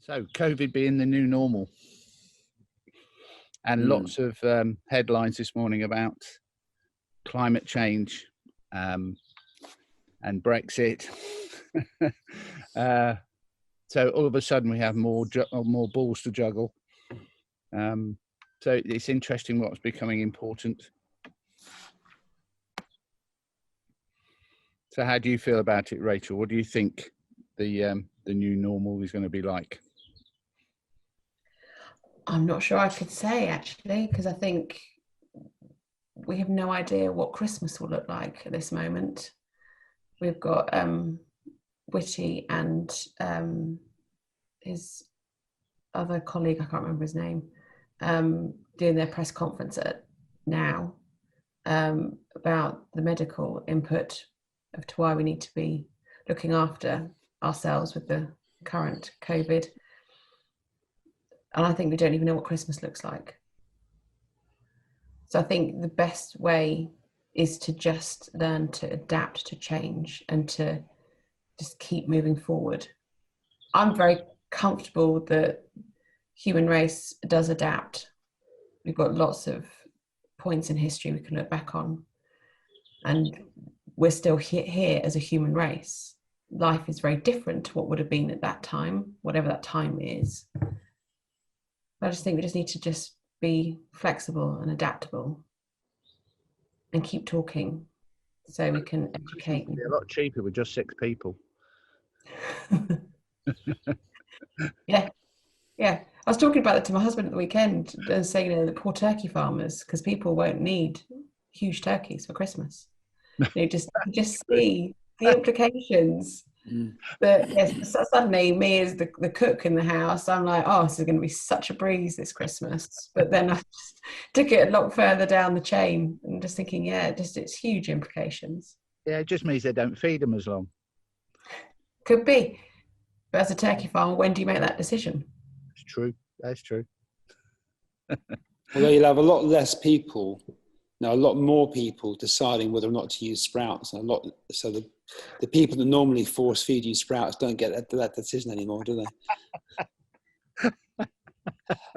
So COVID being the new normal, and lots of headlines this morning about climate change and Brexit. So all of a sudden we have more balls to juggle. So it's interesting what's becoming important. So how do you feel about it, Rachel? What do you think the new normal is going to be like? I'm not sure I could say, actually, because I think we have no idea what Christmas will look like at this moment. We've got Whitty and his other colleague, I can't remember his name, doing their press conference now about the medical input of to why we need to be looking after ourselves with the current COVID. And I think we don't even know what Christmas looks like. So I think the best way is to just learn to adapt to change and to just keep moving forward. I'm very comfortable that human race does adapt. We've got lots of points in history we can look back on, and we're still here as a human race. Life is very different to what would have been at that time, whatever that time is. I just think we just need to just be flexible and adaptable and keep talking so we can educate. It'd be a lot cheaper with just 6 people. Yeah. I was talking about that to my husband at the weekend and saying, the poor turkey farmers, because people won't need huge turkeys for Christmas. You just see the implications. But yes, suddenly me as the cook in the house, I'm like, oh, this is going to be such a breeze this Christmas. But then I just took it a lot further down the chain and just thinking, it's huge implications. Yeah, it just means they don't feed them as long. Could be. But as a turkey farmer, when do you make that decision? It's true. That's true. Although you'll have a lot less people, a lot more people deciding whether or not to use sprouts. So the people that normally force feed you sprouts don't get that decision anymore, do they?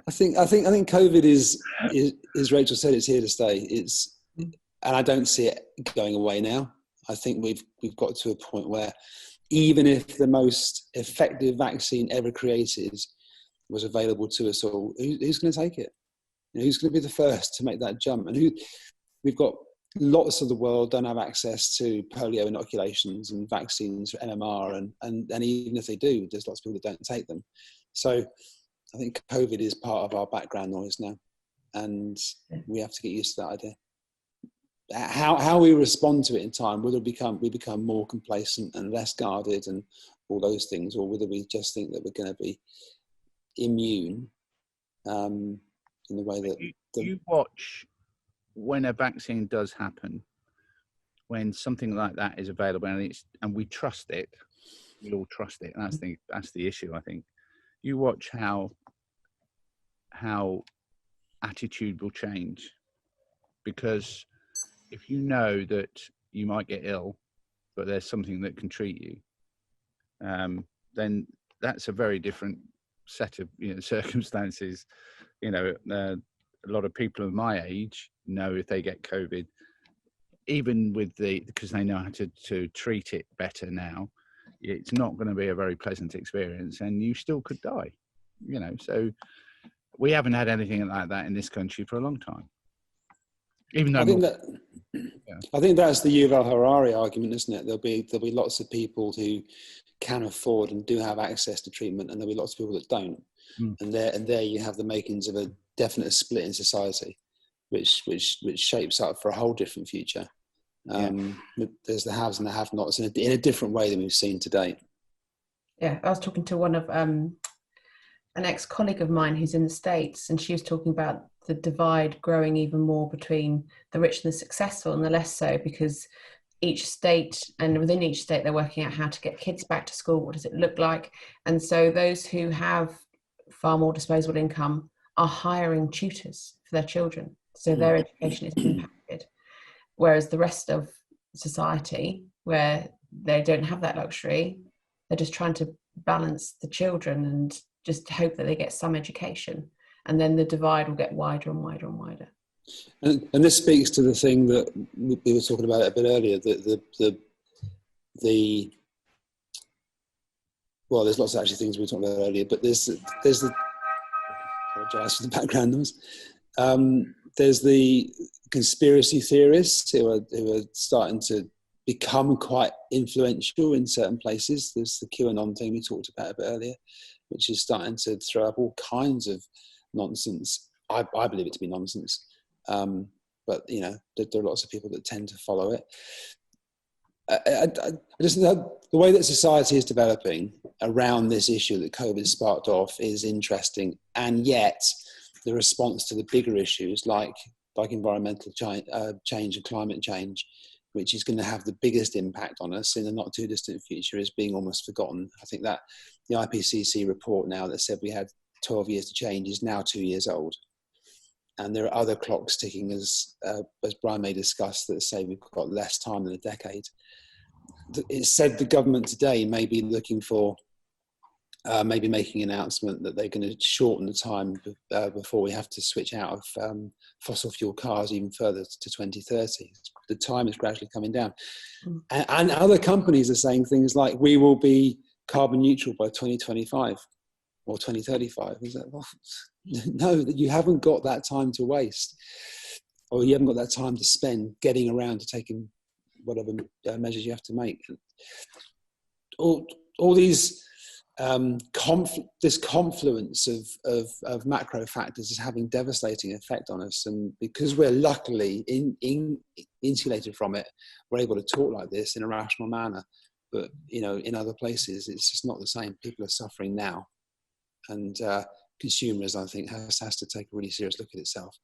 I think COVID is Rachel said, it's here to stay. And I don't see it going away now. I think we've got to a point where even if the most effective vaccine ever created was available to us all, who's going to take it? Who's going to be the first to make that jump? And we've got lots of the world don't have access to polio inoculations and vaccines for MMR, and even if they do, there's lots of people that don't take them. So I think COVID is part of our background noise now, and we have to get used to that idea. How we respond to it in time, whether we become more complacent and less guarded and all those things, or whether we just think that we're going to be immune in the way that you watch when a vaccine does happen, when something like that is available and we trust it, we all trust it. And that's the issue. I think you watch how attitude will change, because if you know that you might get ill, but there's something that can treat you, then that's a very different set of circumstances. A lot of people of my age know if they get COVID, even because they know how to treat it better now, it's not going to be a very pleasant experience, and you still could die. So we haven't had anything like that in this country for a long time. Even though I think that's the Yuval Harari argument, isn't it? There'll be lots of people who can afford and do have access to treatment, and there'll be lots of people that don't. And there you have the makings of a definite split in society, which shapes up for a whole different future. There's the haves and the have-nots in a different way than we've seen to date. Yeah, I was talking to one of an ex-colleague of mine who's in the States, and she was talking about the divide growing even more between the rich and the successful and the less so, because each state, and within each state, they're working out how to get kids back to school. What does it look like? And so those who have far more disposable income are hiring tutors for their children, so their education is impacted. Whereas the rest of society, where they don't have that luxury, they're just trying to balance the children and just hope that they get some education, and then the divide will get wider and wider and wider. And this speaks to the thing that we were talking about a bit earlier, well, there's lots of actually things we were talking about earlier, but there's the, apologise for the background noise. There's the conspiracy theorists who are starting to become quite influential in certain places. There's the QAnon thing we talked about a bit earlier, which is starting to throw up all kinds of nonsense. I believe it to be nonsense. But, you know, there are lots of people that tend to follow it. I just know the way that society is developing around this issue that COVID sparked off is interesting, and yet the response to the bigger issues like environmental change and climate change, which is going to have the biggest impact on us in the not too distant future, is being almost forgotten. I think that the IPCC report now that said we had 12 years to change is now 2 years old. And there are other clocks ticking, as Brian may discuss, that say we've got less time than a decade. It said the government today may be looking for, maybe making an announcement that they're going to shorten the time before we have to switch out of fossil fuel cars even further to 2030. The time is gradually coming down. And other companies are saying things like, we will be carbon neutral by 2025 or 2035. Is that, well, no, you haven't got that time to waste, or you haven't got that time to spend getting around to taking whatever measures you have to make. All these this confluence of macro factors is having devastating effect on us, and because we're luckily insulated from it, we're able to talk like this in a rational manner. But you know, in other places, it's just not the same. People are suffering now, and consumers, I think, has to take a really serious look at itself.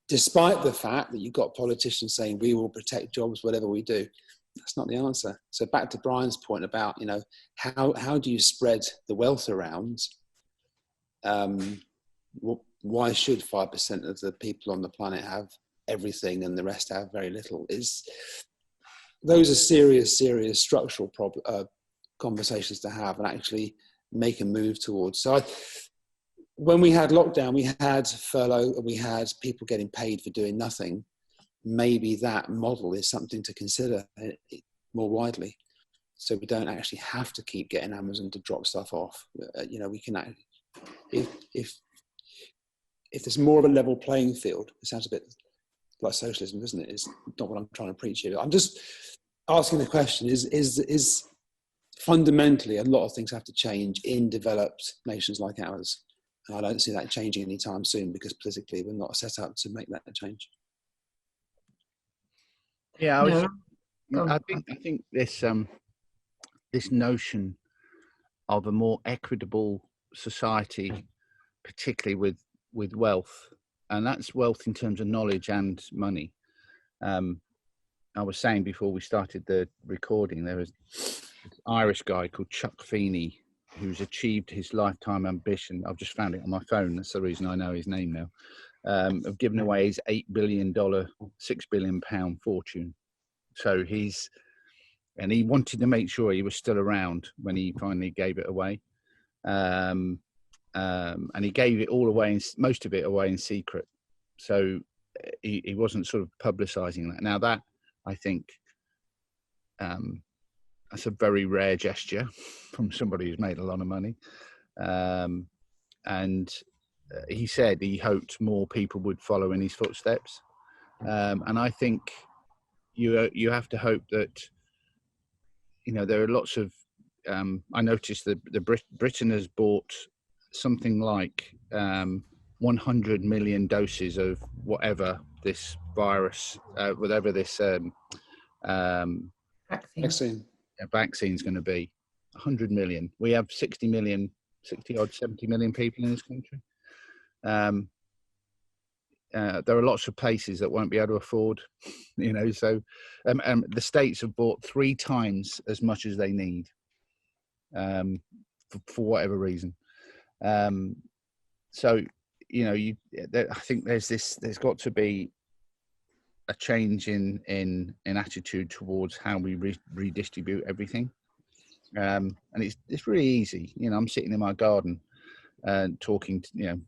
Despite the fact that you've got politicians saying we will protect jobs, whatever we do, that's not the answer. So back to Brian's point about, you know, how do you spread the wealth around? Why should 5% of the people on the planet have everything and the rest have very little? Those are serious structural conversations to have and actually make a move towards. So when we had lockdown, we had furlough and we had people getting paid for doing nothing. Maybe that model is something to consider more widely, so we don't actually have to keep getting Amazon to drop stuff off. You know, we can, if there's more of a level playing field. It sounds a bit like socialism, doesn't it? It's not what I'm trying to preach here. I'm just asking the question: is fundamentally a lot of things have to change in developed nations like ours, and I don't see that changing anytime soon because politically we're not set up to make that change. Yeah, No. I think this this notion of a more equitable society, particularly with wealth, and that's wealth in terms of knowledge and money. I was saying before we started the recording, there was an Irish guy called Chuck Feeney who's achieved his lifetime ambition. I've just found it on my phone. That's the reason I know his name now. Of giving away his $8 billion, £6 billion fortune. So he wanted to make sure he was still around when he finally gave it away. And he gave it all away, most of it away in secret. So he wasn't sort of publicizing that. Now that, I think, that's a very rare gesture from somebody who's made a lot of money. And he said he hoped more people would follow in his footsteps. And I think you have to hope that, you know, there are lots of, I noticed that Britain has bought something like 100 million doses of whatever this virus, whatever this Vaccine. Vaccine's going to be. 100 million. We have 70 million people in this country. There are lots of places that won't be able to afford, you know, so the states have bought 3 times as much as they need, for whatever reason. So, you know, I think there's got to be a change in attitude towards how we redistribute everything. And it's really easy. You know, I'm sitting in my garden. talking to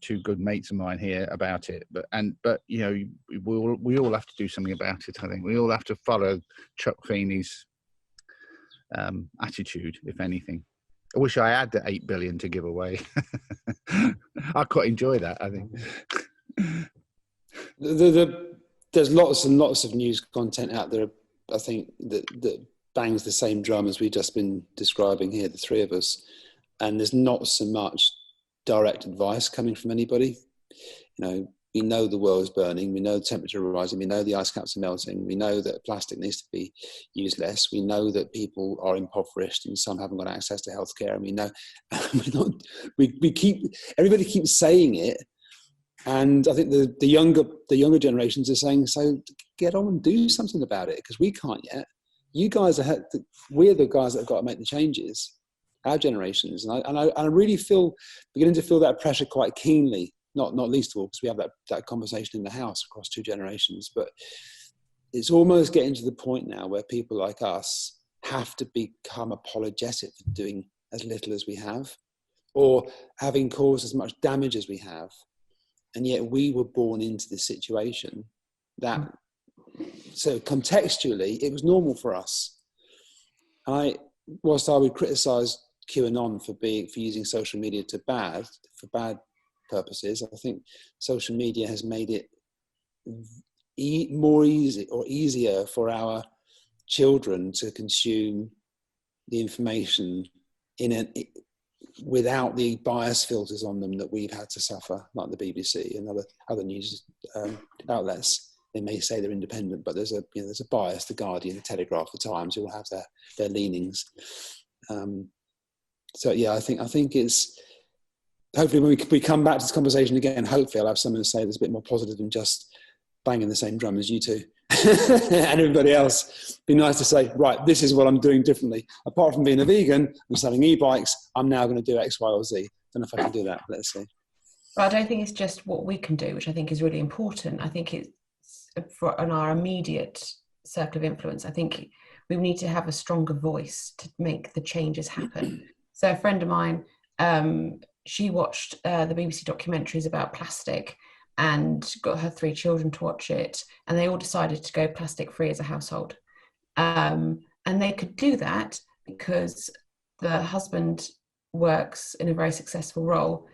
two good mates of mine here about it. But we all have to do something about it. I think we all have to follow Chuck Feeney's attitude, if anything. I wish I had the 8 billion to give away. I quite enjoy that, I think. There's lots and lots of news content out there, I think, that bangs the same drum as we've just been describing here, the three of us. And there's not so much direct advice coming from anybody. We know the world is burning. We know the temperature is rising. We know the ice caps are melting. We know that plastic needs to be used less. We know that people are impoverished and some haven't got access to healthcare. And we know everybody keeps saying it. And I think the younger generations are saying, so get on and do something about it, because we can't yet. You guys we're the guys that have got to make the changes, our generations. And I really beginning to feel that pressure quite keenly. Not least of all because we have that conversation in the house across two generations, but it's almost getting to the point now where people like us have to become apologetic for doing as little as we have, or having caused as much damage as we have. And yet we were born into this situation so contextually, it was normal for us. Whilst I would criticise QAnon for using social media for bad purposes, I think social media has made it easier for our children to consume the information without the bias filters on them that we've had to suffer, like the BBC and other news outlets. They may say they're independent, but there's a bias. The Guardian, the Telegraph, the Times, all have their leanings. So yeah, I think it's. Hopefully when we come back to this conversation again, hopefully I'll have something to say that's a bit more positive than just banging the same drum as you two and everybody else. Be nice to say, right, this is what I'm doing differently. Apart from being a vegan and selling e-bikes, I'm now going to do X, Y, or Z. Don't know if I can do that. Let's see. But I don't think it's just what we can do, which I think is really important. I think it's on our immediate circle of influence. I think we need to have a stronger voice to make the changes happen. So a friend of mine, she watched the BBC documentaries about plastic and got her 3 children to watch it, and they all decided to go plastic free as a household. And they could do that because the husband works in a very successful role,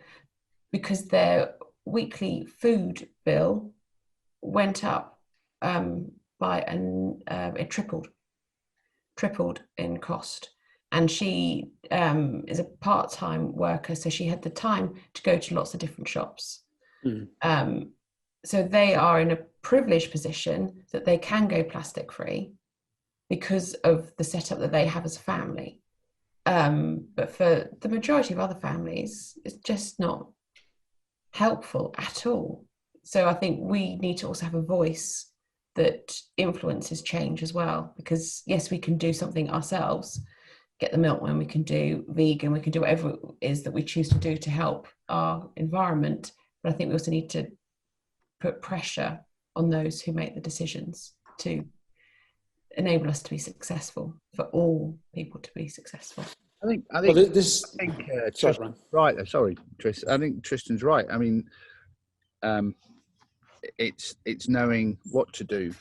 because their weekly food bill went up it tripled in cost. And she is a part-time worker, so she had the time to go to lots of different shops. So they are in a privileged position that they can go plastic free because of the setup that they have as a family. But for the majority of other families, it's just not helpful at all. So I think we need to also have a voice that influences change as well, because yes, we can do something ourselves, get the milk when we can do vegan, we can do whatever it is that we choose to do to help our environment. But I think we also need to put pressure on those who make the decisions to enable us to be successful, for all people to be successful. I think Sorry, right. Sorry, Tristan. I think Tristan's right. I mean, it's knowing what to do.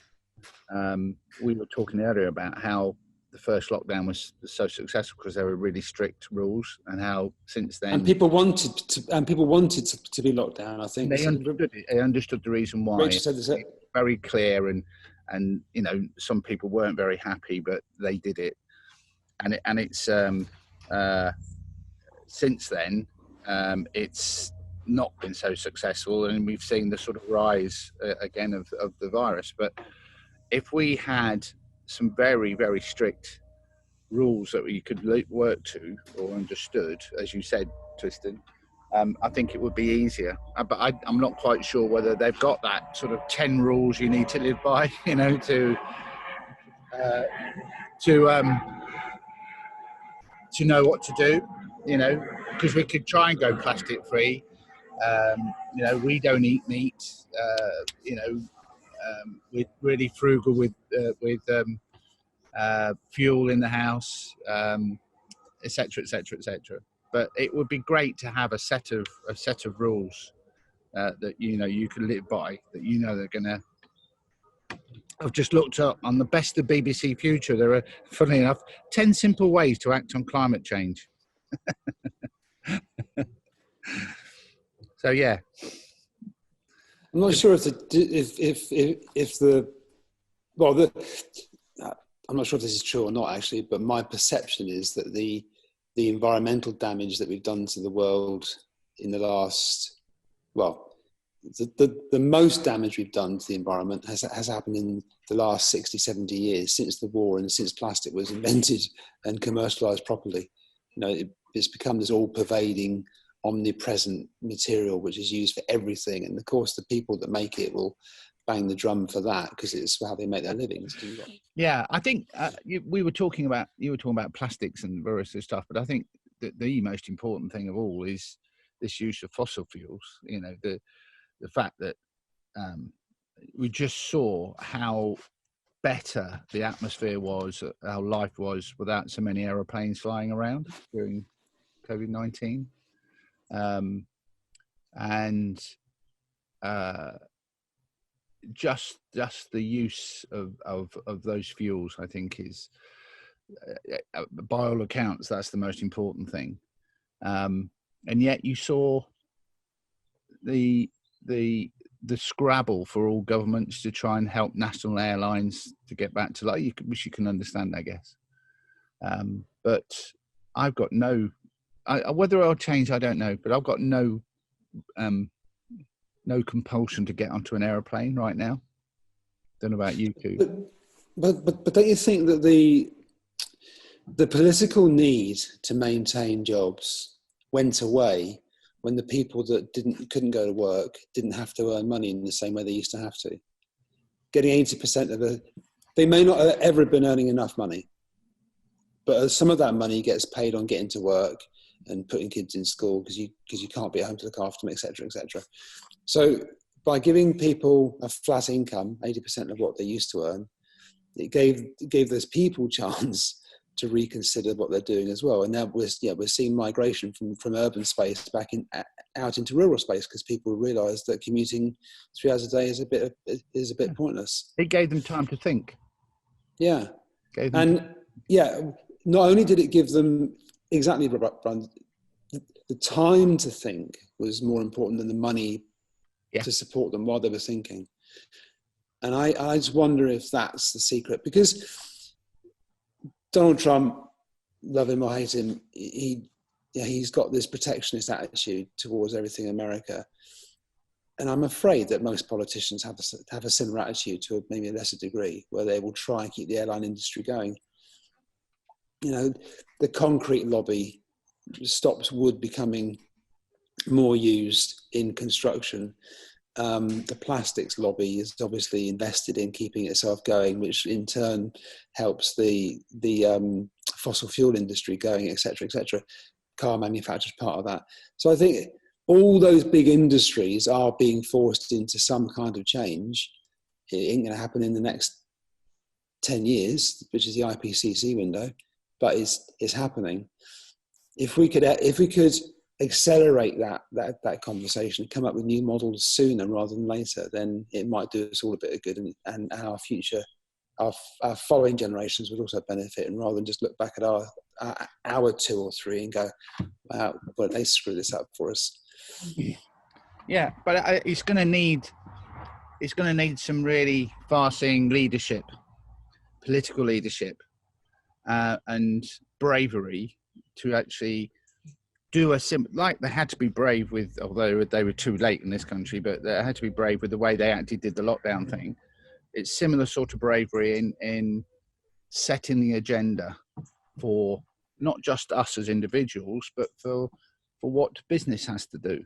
We were talking earlier about how the first lockdown was so successful because there were really strict rules, and how since then people wanted to be locked down. I think they understood it. They understood the reason why. Rachel said this. Very clear, and some people weren't very happy, but they did it, and it's since then it's not been so successful, and we've seen the sort of rise again of the virus. But if we had some very, very strict rules that we could work to or understood, as you said, Tristan, I think it would be easier. But I'm not quite sure whether they've got that sort of 10 rules you need to live by, to know what to do, because we could try and go plastic free. We don't eat meat. We're really frugal with fuel in the house, etc., etc., etc. but it would be great to have a set of rules that you can live by. That they're gonna. I've just looked up on the best of BBC Future. There are, funnily enough, 10 simple ways to act on climate change. So yeah, I'm not sure I'm not sure if this is true or not actually, but my perception is that the environmental damage that we've done to the world in the last, the most damage we've done to the environment has happened in the last 60, 70 years, since the war and since plastic was invented and commercialized properly. It's become this all-pervading, omnipresent material which is used for everything, and of course the people that make it will bang the drum for that because it's how they make their livings. Yeah, I think you were talking about plastics and various other stuff, but I think that the most important thing of all is this use of fossil fuels. The fact that we just saw how better the atmosphere was, how life was without so many aeroplanes flying around during COVID-19. And just the use of those fuels, I think, is by all accounts that's the most important thing. And yet you saw the scrabble for all governments to try and help national airlines to get back to life, which you can understand, I guess. But I've got whether I'll change, I don't know, but I've got no compulsion to get onto an aeroplane right now. Don't know about you two. But don't you think that the political need to maintain jobs went away when the people that couldn't go to work didn't have to earn money in the same way they used to have to? Getting 80% of they may not have ever been earning enough money, but some of that money gets paid on getting to work and putting kids in school because you can't be at home to look after them, etc., etc. So by giving people a flat income, 80% of what they used to earn, it gave those people chance to reconsider what they're doing as well. And now we're seeing migration from urban space back out into rural space because people realise that commuting 3 hours a day is a bit pointless. It gave them time to think. Yeah, not only did it give them exactly, Brian, the time to think was more important than the money to support them while they were thinking. And I just wonder if that's the secret, because Donald Trump, love him or hate him, he's got this protectionist attitude towards everything in America. And I'm afraid that most politicians have a similar attitude to maybe a lesser degree, where they will try and keep the airline industry going. The concrete lobby stops wood becoming more used in construction. The plastics lobby is obviously invested in keeping itself going, which in turn helps the fossil fuel industry going, etc., etc. Car manufacturers part of that. So I think all those big industries are being forced into some kind of change. It ain't going to happen in the next 10 years, which is the IPCC window, but it's happening. If we could accelerate that conversation, come up with new models sooner rather than later, then it might do us all a bit of good, and our future, our following generations would also benefit. And rather than just look back at our 2 or 3 and go, wow, but they screw this up for us. Yeah, but it's going to need some really far-seeing leadership, political leadership, and bravery to actually do like they had to be brave with, although they were too late in this country, but they had to be brave with the way they actually did the lockdown thing. It's similar sort of bravery in setting the agenda for not just us as individuals, but for what business has to do.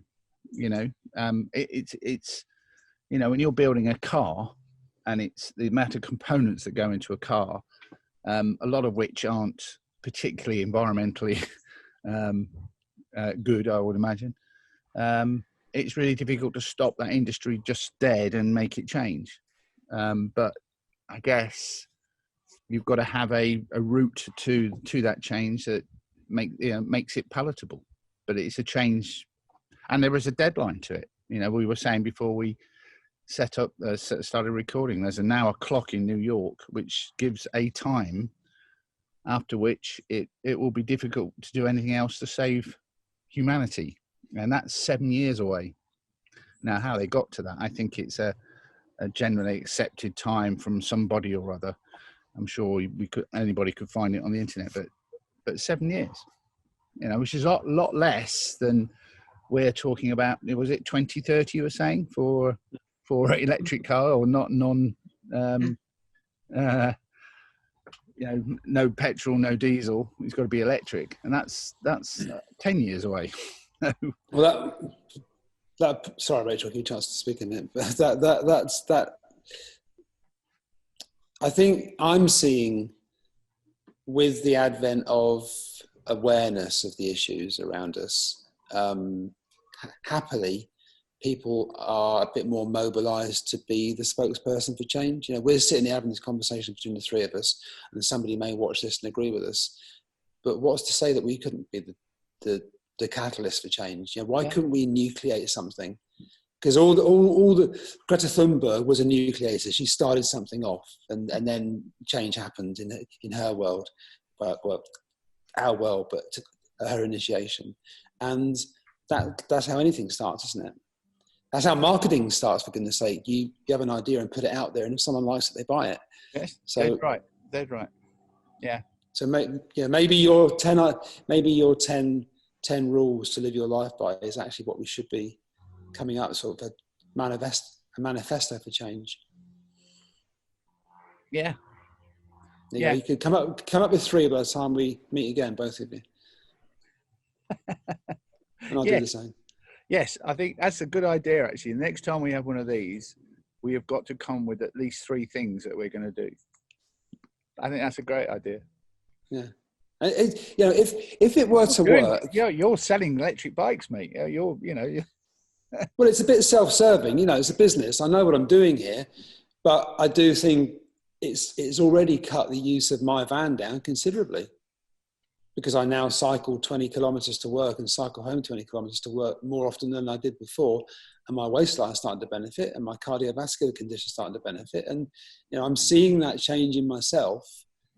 It's when you're building a car, and it's the amount of components that go into a car, a lot of which aren't particularly environmentally good, I would imagine. It's really difficult to stop that industry just dead and make it change. But I guess you've got to have a route to that change that makes it palatable. but it's a change, and there is a deadline to it. You know, we were saying before we started recording, there's now a clock in New York which gives a time after which it will be difficult to do anything else to save humanity, and that's 7 years away. Now, how they got to that, I think it's a generally accepted time from somebody or other. I'm sure anybody could find it on the internet, but 7 years, you know, which is a lot less than we're talking about. Was it 2030 you were saying for electric car, or you know, no petrol, no diesel. It's got to be electric, and that's 10 years away. Well, sorry, Rachel, I'll give you a chance to speak in a minute. But that's I think I'm seeing, with the advent of awareness of the issues around us, happily, people are a bit more mobilised to be the spokesperson for change. You know, we're sitting here having this conversation between the three of us, and somebody may watch this and agree with us. But what's to say that we couldn't be the catalyst for change? You know, why couldn't we nucleate something? Because all the Greta Thunberg was a nucleator. She started something off, and then change happened in her world, well, our world, but her initiation, and that's how anything starts, isn't it? That's how marketing starts, for goodness sake. You have an idea and put it out there, and if someone likes it, they buy it. Yes, so dead right. Yeah. So maybe your 10 rules to live your life by is actually what we should be coming up, sort of a manifesto for change. Yeah. You could come up with 3 by the time we meet again, both of you. And I'll do the same. Yes, I think that's a good idea, actually. The next time we have one of these, we have got to come with at least 3 things that we're going to do. I think that's a great idea. Yeah. You know, if it were to work... You're selling electric bikes, mate. Well, it's a bit self-serving. You know, it's a business. I know what I'm doing here, but I do think it's already cut the use of my van down considerably, because I now cycle 20 kilometres to work and cycle home 20 kilometres to work more often than I did before. And my waistline starting to benefit, and my cardiovascular condition starting to benefit. And, you know, I'm seeing that change in myself.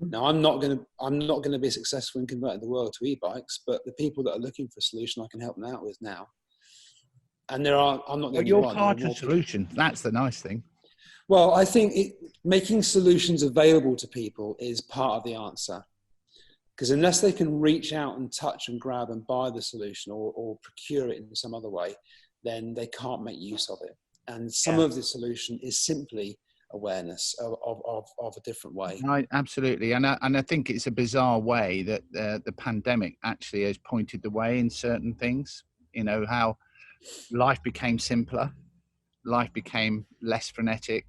Now, I'm not going to be successful in converting the world to e-bikes, but the people that are looking for a solution, I can help them out with now. And I'm not the only one. You're part of the solution. That's the nice thing. Well, I think making solutions available to people is part of the answer. Because unless they can reach out and touch and grab and buy the solution or procure it in some other way, then they can't make use of it. And some of the solution is simply awareness of a different way. Absolutely. And I think it's a bizarre way that the pandemic actually has pointed the way in certain things. You know, how life became simpler, life became less frenetic.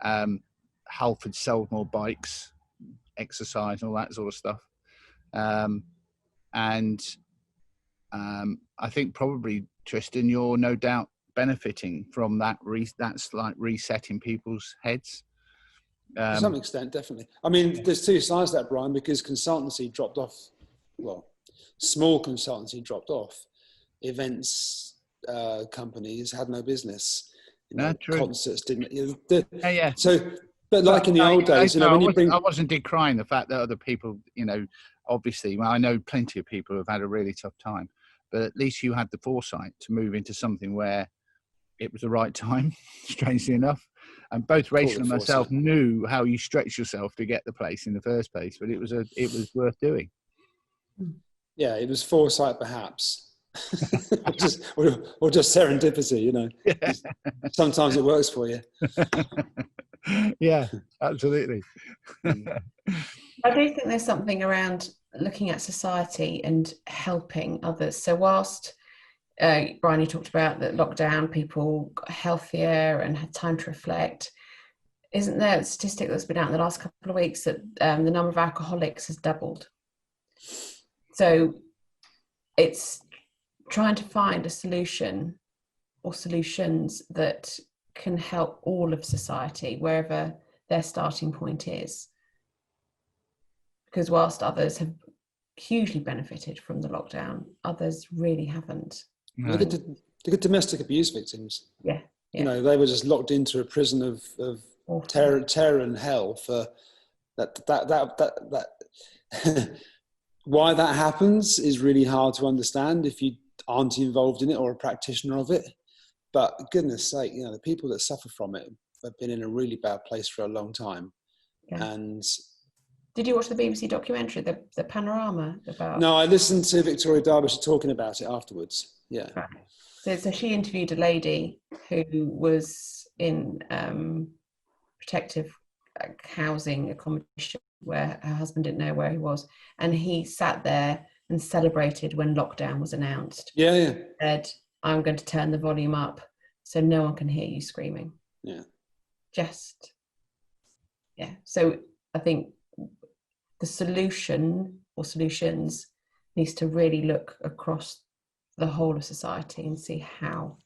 Health had sold more bikes, exercise, and all that sort of stuff. I think probably, Tristan, you're no doubt benefiting from that slight reset in people's heads. To some extent, definitely. I mean, there's 2 sides to that, Brian, because consultancy dropped off. Well, small consultancy dropped off. Events companies had no business. You know, concerts didn't. So, but like in the old days, you know, I wasn't decrying the fact that other people, you know, obviously, well, I know plenty of people who have had a really tough time, but at least you had the foresight to move into something where it was the right time, strangely enough. And both Rachel and myself knew how you stretched yourself to get the place in the first place, but it was worth doing. Yeah, it was foresight, perhaps. or just serendipity, you know. Yeah. Sometimes it works for you. Yeah, absolutely. I do think there's something around looking at society and helping others. So whilst Brian, you talked about that lockdown, people got healthier and had time to reflect. Isn't there a statistic that's been out in the last couple of weeks that the number of alcoholics has doubled? So it's trying to find a solution or solutions that can help all of society, wherever their starting point is. Because whilst others have hugely benefited from the lockdown. Others really haven't. No. Look at domestic abuse victims. Yeah. You know, they were just locked into a prison of Awful. terror and hell for that. Why that happens is really hard to understand if you aren't involved in it or a practitioner of it. But goodness sake, you know, the people that suffer from it have been in a really bad place for a long time. Yeah. And did you watch the BBC documentary, the Panorama about? no, I listened to Victoria Derbyshire talking about it afterwards. Yeah. Right. So she interviewed a lady who was in protective housing accommodation where her husband didn't know where he was, and he sat there and celebrated when lockdown was announced. Yeah. Said, "I'm going to turn the volume up so no one can hear you screaming." Yeah. So I think the solution or solutions needs to really look across the whole of society and see how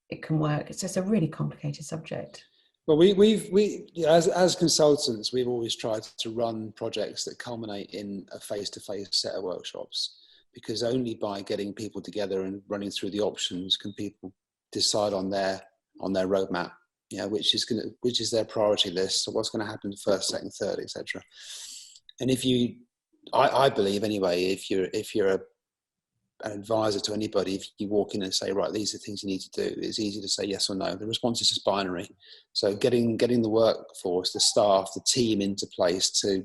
it can work. It's just a really complicated subject. Well, we as consultants, we've always tried to run projects that culminate in a face-to-face set of workshops, because only by getting people together and running through the options can people decide on their roadmap, you know, which is their priority list. So what's going to happen first, second, third, etc. And I believe anyway, if you're an advisor to anybody, if you walk in and say, right, these are things you need to do, it's easy to say yes or no. The response is just binary. So getting the workforce, the staff, the team into place to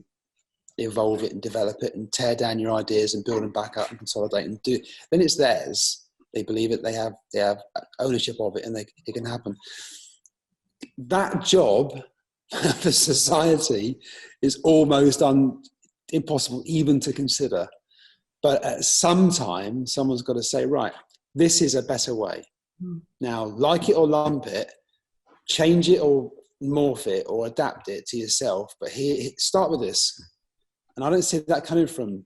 evolve it and develop it and tear down your ideas and build them back up and consolidate and do, then it's theirs. They believe it, they have ownership of it, and it can happen. That job for society is almost impossible even to consider. But at some time, someone's got to say, right, this is a better way. Now, like it or lump it, change it or morph it or adapt it to yourself. But start with this. And I don't see that coming from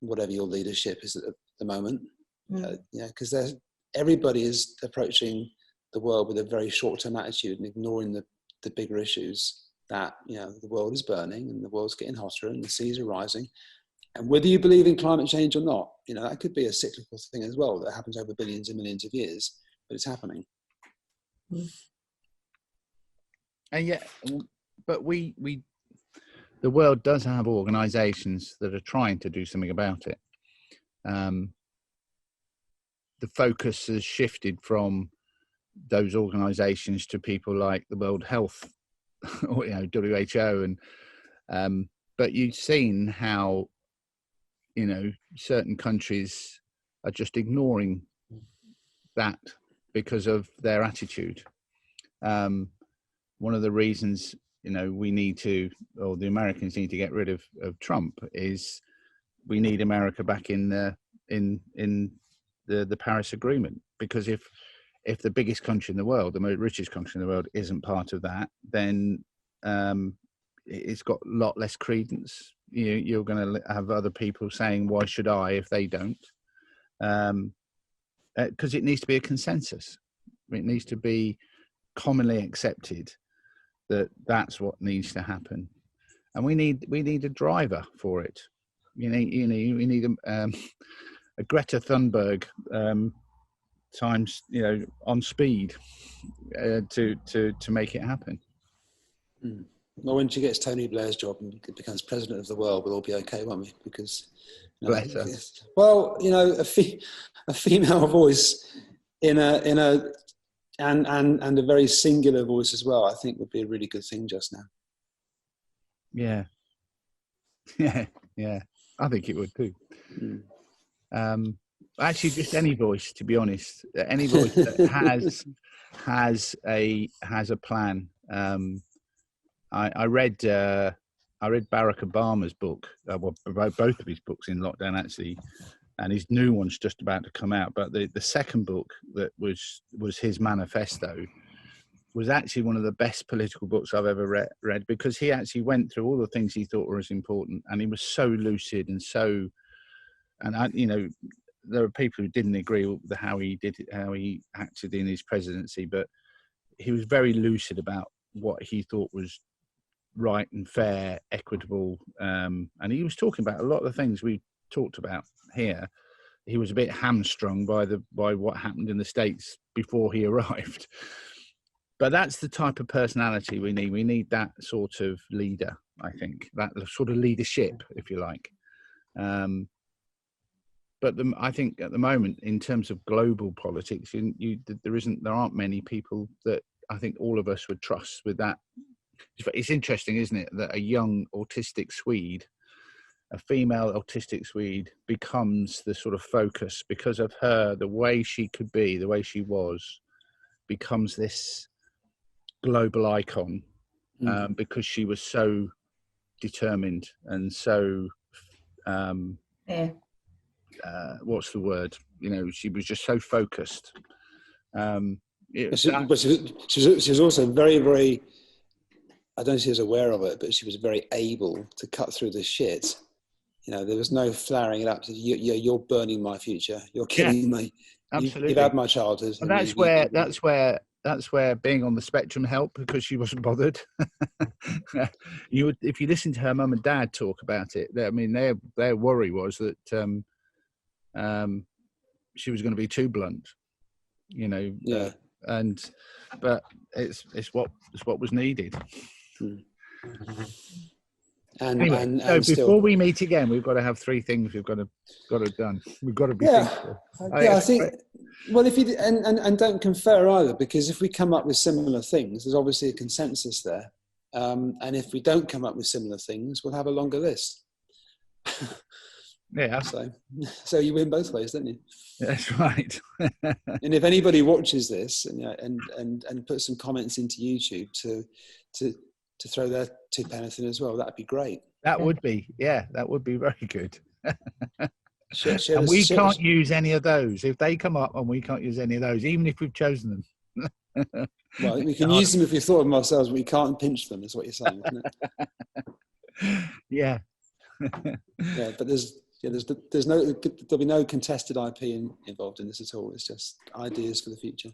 whatever your leadership is at the moment. Because everybody is approaching the world with a very short-term attitude and ignoring the bigger issues that, you know, the world is burning and the world's getting hotter and the seas are rising. And whether you believe in climate change or not, you know, that could be a cyclical thing as well that happens over billions and millions of years, but it's happening. And yet, but the world does have organisations that are trying to do something about it. The focus has shifted from those organisations to people like the World Health, or, you know, WHO, and but you've seen how, you know, certain countries are just ignoring that because of their attitude. One of the reasons, you know, we need to, or the Americans need to get rid of Trump is we need America back in the Paris Agreement, because if the biggest country in the world, the most richest country in the world, isn't part of that, then it's got a lot less credence. You're going to have other people saying, why should I, if they don't? Because it needs to be a consensus. It needs to be commonly accepted that that's what needs to happen. And we need a driver for it. We need a Greta Thunberg times, you know, on speed to make it happen. Well, when she gets Tony Blair's job and becomes president of the world, we'll all be okay, won't we? Because, you know, bless her. Well, you know, a female voice in a and a very singular voice as well, I think would be a really good thing just now. Yeah. I think it would too. Actually, just any voice, to be honest, any voice that has a plan. I read Barack Obama's book, well, both of his books in lockdown actually, and his new one's just about to come out. But the second book that was his manifesto was actually one of the best political books I've ever read, because he actually went through all the things he thought were as important, and he was so lucid and so. And you know, there are people who didn't agree with how he acted in his presidency, but he was very lucid about what he thought was right and fair, equitable. And he was talking about a lot of the things we talked about here. He was a bit hamstrung by what happened in the States before he arrived. But that's the type of personality we need. We need that sort of leader, I think, that sort of leadership, if you like. But I think at the moment, in terms of global politics, there aren't many people that I think all of us would trust with that. It's interesting, isn't it, that a young autistic Swede, a female autistic Swede, becomes the sort of focus because of her, the way she could be, the way she was, becomes this global icon because she was so determined and so what's the word? She was just so focused. She was also very, very, I don't know if she was aware of it, but she was very able to cut through the shit. There was no flaring it up. You're burning my future. You're killing me. Absolutely. You've had my childhood. And that's where being on the spectrum helped, because she wasn't bothered. If you listen to her mum and dad talk about it, I mean, their worry was that she was going to be too blunt, Yeah. But it's what was needed. Before we meet again, we've got to have 3 things we've got to have done. We've got to be thankful. I think. Well, if you and don't confer either, because if we come up with similar things, there's obviously a consensus there. And if we don't come up with similar things, we'll have a longer list. Yeah. So you win both ways, don't you? That's right. And if anybody watches this and put some comments into YouTube to throw their 2 pence in as well, that'd be great. That would be very good. And we can't use any of those if they come up, and we can't use any of those, even if we've chosen them. Well, we can use them if we thought of them ourselves, but we can't pinch them, is what you're saying, isn't it? Yeah. Yeah, but there'll be no contested IP involved in this at all. It's just ideas for the future.